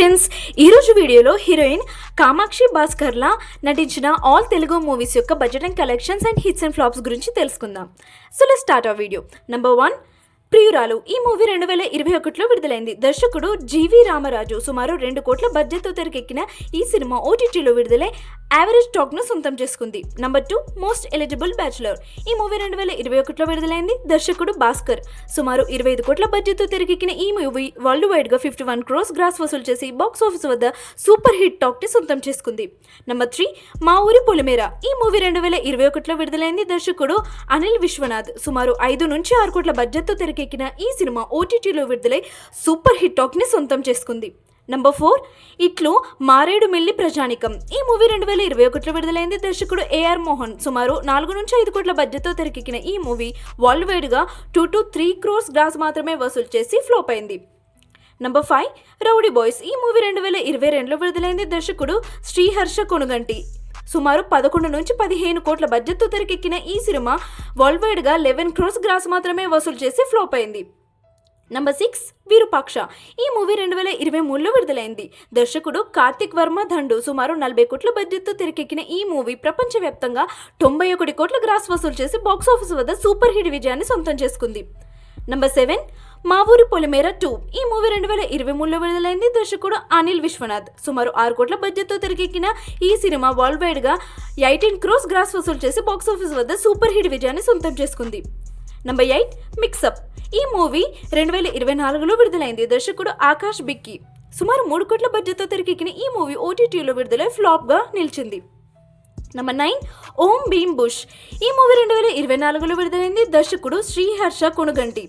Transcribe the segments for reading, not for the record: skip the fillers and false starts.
Friends, ఈరోజు వీడియోలో heroine Kamakshi Bhaskarla నటించిన ఆల్ తెలుగు మూవీస్ యొక్క budget and collections and hits and flops గురించి తెలుసుకుందాం. So let's start our video. Number 1, ప్రియురాలు. ఈ మూవీ 2021లో విడుదలైంది. దర్శకుడు జీవి రామరాజు. సుమారు 2 కోట్ల బడ్జెట్తో తెరకెక్కిన ఈ సినిమా ఓటీటీలో విడుదలై యావరేజ్ టాక్ను సొంతం చేసుకుంది. Number 2, most eligible bachelor. ఈ మూవీ 2021లో విడుదలైంది. దర్శకుడు భాస్కర్. సుమారు 25 కోట్ల బడ్జెట్తో తెరకెక్కిన ఈ మూవీ వరల్డ్ వైడ్గా 51 crores గ్రాస్ వసూలు చేసి బాక్స్ ఆఫీస్ వద్ద సూపర్ హిట్ టాక్ని సొంతం చేసుకుంది. నెంబర్ 3, మా ఊరి పొలిమేర. ఈ మూవీ 2021లో విడుదలైంది. దర్శకుడు అనిల్ విశ్వనాథ్. సుమారు 5 నుంచి 6 కోట్ల బడ్జెట్తో తెరకెక్కిన ఈ సినిమా ఓటీటీలో విడుదలై సూపర్ హిట్ టాక్ని సొంతం చేసుకుంది. నెంబర్ 4, ఇట్లు మారేడుమిల్లి ప్రజానికం. ఈ మూవీ 2021లో విడుదలైంది. దర్శకుడు ఏఆర్ మోహన్. సుమారు 4 నుంచి 5 కోట్ల బడ్జెట్తో తెరకెక్కిన ఈ మూవీ వరల్డ్ వైడ్గా 2 to 3 crores గ్రాస్ మాత్రమే వసూలు చేసి ఫ్లాప్ అయింది. Number 5, rowdy boys. ఈ మూవీ 2022లో విడుదలైంది. దర్శకుడు శ్రీహర్ష కొనుగంటి. సుమారు 11 నుంచి 15 కోట్ల బడ్జెట్తో తెరకెక్కిన ఈ సినిమా వరల్డ్ వైడ్గా 11 crores గ్రాస్ మాత్రమే వసూలు చేసి ఫ్లాప్ అయింది. నెంబర్ 6, విరూపాక్ష. ఈ మూవీ 2023లో విడుదలైంది. దర్శకుడు కార్తిక్ వర్మ దండు. సుమారు 40 కోట్ల బడ్జెట్తో తెరకెక్కిన ఈ మూవీ ప్రపంచవ్యాప్తంగా 91 కోట్ల గ్రాస్ వసూలు చేసి బాక్స్ ఆఫీస్ వద్ద సూపర్ హిట్ విజయాన్ని సొంతం చేసుకుంది. నెంబర్ 7, మా ఊరి పొలిమేర 2. ఈ మూవీ 2023లో విడుదలైంది. దర్శకుడు అనిల్ విశ్వనాథ్. సుమారు 6 కోట్ల బడ్జెట్తో తెరకెక్కిన ఈ సినిమా వరల్డ్ వైడ్గా 18 crores గ్రాస్ వసూలు చేసి బాక్స్ ఆఫీస్ వద్ద సూపర్ హిట్ విజయాన్ని సొంతం చేసుకుంది. Number 8, mix up. ఈ మూవీ 2024లో విడుదలైంది. దర్శకుడు ఆకాష్ బిక్కీ. సుమారు 3 కోట్ల బడ్జెట్తో తెరకెక్కిన ఈ మూవీ ఓటీటీలో విడుదలై ఫ్లాప్గా నిలిచింది. నెంబర్ 9, ఓం భీమ్ బుష్. ఈ మూవీ 2024లో విడుదలైంది. దర్శకుడు శ్రీహర్ష కొనుగంటి.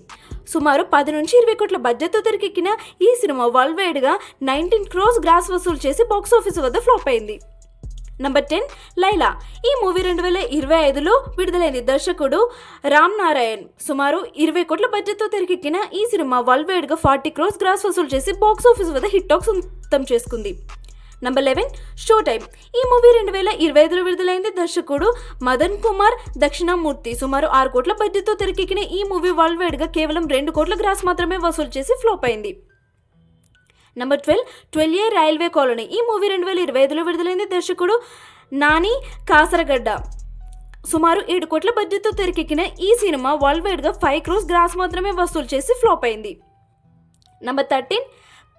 సుమారు 10 నుంచి 20 కోట్ల బడ్జెట్తో తెరకెక్కిన ఈ సినిమా వరల్డ్ వైడ్గా 19 crores గ్రాస్ వసూలు చేసి బాక్స్ ఆఫీస్ వద్ద ఫ్లాప్ అయింది. నెంబర్ 10, లైలా. ఈ మూవీ 2025లో విడుదలైంది. దర్శకుడు రామ్ నారాయణ్. సుమారు 20 కోట్ల బడ్జెట్తో తెరకెక్కిన ఈ సినిమా వరల్డ్ వైడ్గా 40 crores గ్రాస్ వసూలు చేసి బాక్స్ ఆఫీస్ వద్ద హిట్ టాక్ సొంతం చేసుకుంది. Number 11, show time. ఈ మూవీ 2025లో విడుదలైంది. దర్శకుడు మదన్ కుమార్ దక్షిణామూర్తి. సుమారు 6 కోట్ల బడ్జెట్తో తెరకెక్కిన ఈ మూవీ వరల్డ్ వైడ్గా కేవలం 2 కోట్ల గ్రాస్ మాత్రమే వసూలు చేసి ఫ్లాప్ అయింది. Number 12, 12A railway colony. ఈ మూవీ 2025లో విడుదలైంది. దర్శకుడు నాని కాసరగడ్డ. సుమారు 7 కోట్ల బడ్జెట్తో తెరకెక్కిన ఈ సినిమా వరల్డ్ వైడ్గా 5 crores గ్రాస్ మాత్రమే వసూలు చేసి ఫ్లాప్ అయింది. Number 13,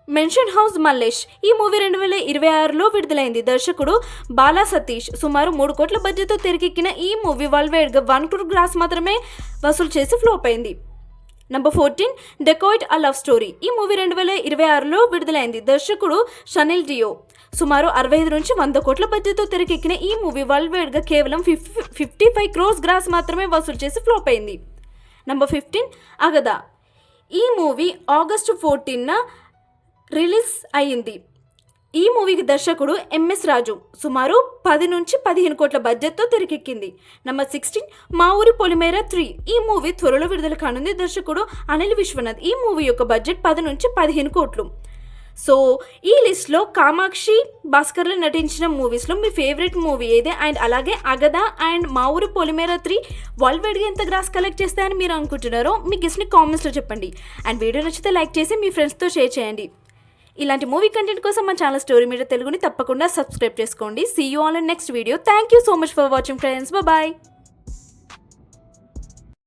mansion house Mallesh. ఈ మూవీ 2026లో విడుదలైంది. దర్శకుడు బాలా సతీష్. సుమారు 3 కోట్ల బడ్జెట్తో తెరకెక్కిన ఈ మూవీ వరల్డ్ వైడ్గా 1 crore గ్రాస్ మాత్రమే వసూలు చేసి ఫ్లాప్ అయింది. నెంబర్ 14, డెకాయిట్ అ లవ్ స్టోరీ. ఈ మూవీ 2026లో విడుదలైంది. దర్శకుడు షనిల్ డియో. సుమారు 65 నుంచి 100 కోట్ల బడ్జెట్తో తెరకెక్కిన ఈ మూవీ వరల్డ్ వైడ్గా కేవలం 55 crores గ్రాస్ మాత్రమే వసూలు చేసి ఫ్లాప్ అయింది. నెంబర్ 15, అగదా. ఈ మూవీ August 14న రిలీజ్ అయ్యింది. ఈ మూవీకి దర్శకుడు ఎంఎస్ రాజు. సుమారు 10 నుంచి 15 కోట్ల బడ్జెట్తో తెరకెక్కింది. నెంబర్ 16, మా ఊరి పొలిమేర 3. ఈ మూవీ త్వరలో విడుదల కానుంది. దర్శకుడు అనిల్ విశ్వనాథ్. ఈ మూవీ యొక్క బడ్జెట్ 10 నుంచి 15 కోట్లు. సో ఈ లిస్ట్లో కామాక్షి భాస్కర్లో నటించిన మూవీస్లో మీ ఫేవరెట్ మూవీ ఏదే, అండ్ అలాగే అగదా అండ్ మా ఊరి పొలిమేర 3 వరల్డ్ వైడ్గా ఎంత గ్రాస్ కలెక్ట్ చేస్తాయని మీరు అనుకుంటున్నారో మీ గెస్ట్ని కామెంట్స్లో చెప్పండి. అండ్ వీడియో నచ్చితే లైక్ చేసి మీ ఫ్రెండ్స్తో షేర్ చేయండి. ఇలాంటి మూవీ కంటెంట్ కోసం మా ఛానల్ స్టోరీ మీడియా తెలుగుని తప్పకుండా సబ్స్క్రైబ్ చేసుకోండి. See you on next video. Thank you so much for watching friends. Bye.